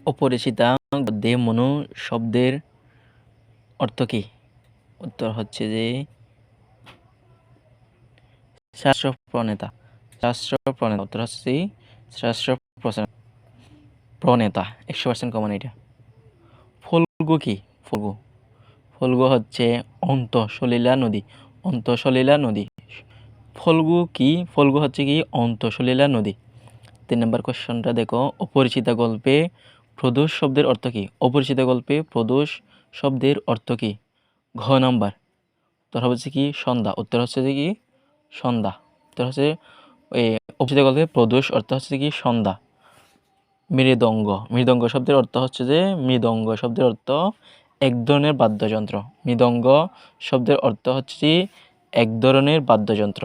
অপরিচিতা গদ্যে মনু শব্দের অর্থ কি? উত্তর হচ্ছে যে শাস্ত্র প্রণেতা। উত্তর হচ্ছে শাস্ত্র প্রণেতা। 100% কমন এটা। ফল্গু কি? ফল্গু হচ্ছে অন্তঃসলিলা নদী। ফল্গু কি? ফল্গু হচ্ছে কি অন্তঃসলিলা নদী। 3 নম্বর কোশ্চেনটা দেখো, অপরিচিত গল্পে প্রদোষ শব্দের অর্থ কি? অপরিচিত গল্পে প্রদোষ শব্দের অর্থ কি? ঘ নাম্বার, উত্তর হচ্ছে কি সন্ধ্যা। উত্তর হচ্ছে কি সন্ধ্যা। উত্তর হচ্ছে অপরিচিত গল্পে প্রদোষ অর্থ হচ্ছে কি সন্ধ্যা। মৃদঙ্গ শব্দের অর্থ হচ্ছে যে এক ধরনের বাদ্যযন্ত্র। মৃদঙ্গ শব্দের অর্থ হচ্ছে এক ধরনের বাদ্যযন্ত্র।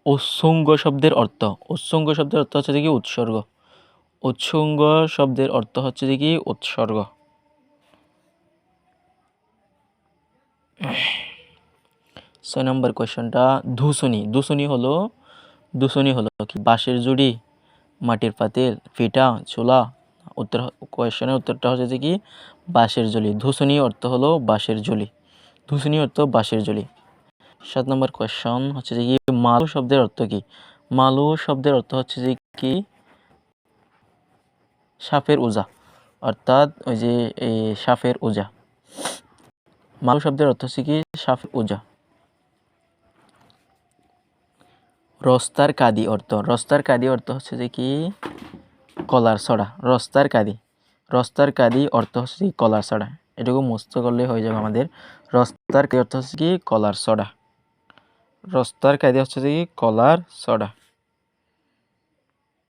উৎসঙ্গ শব্দের অর্থ হচ্ছে কি উৎসর্গ। উৎসঙ্গ শব্দের অর্থ হচ্ছে কি উৎসর্গ। 6 নম্বর কোয়েশ্চনটা, দূষণী হলো কি? বাঁশের জুড়ি, মাটির পাতিল, ফিটা, চুলা। কোয়েশ্চনের উত্তরটা হচ্ছে কি বাঁশের জুলি। দূষণী অর্থ হলো বাঁশের জুলি। 7 নম্বর কোয়েশ্চন হচ্ছে যে কি মালু শব্দের অর্থ কি? মালু শব্দের অর্থ হচ্ছে যে কি সাপের ওজা, অর্থাৎ ওই যে সাপের ওজা। মালু শব্দের অর্থ হচ্ছে কি সাপের ওজা। রস্তার কাদি অর্থ হচ্ছে যে কি কলার ছড়া। রস্তার কাদি অর্থ হচ্ছে কি কলার ছড়া। এটুকু মুস্ত করলে হয়ে যাবে আমাদের। রস্তার কাদি অর্থ হচ্ছে কি কলার ছড়া।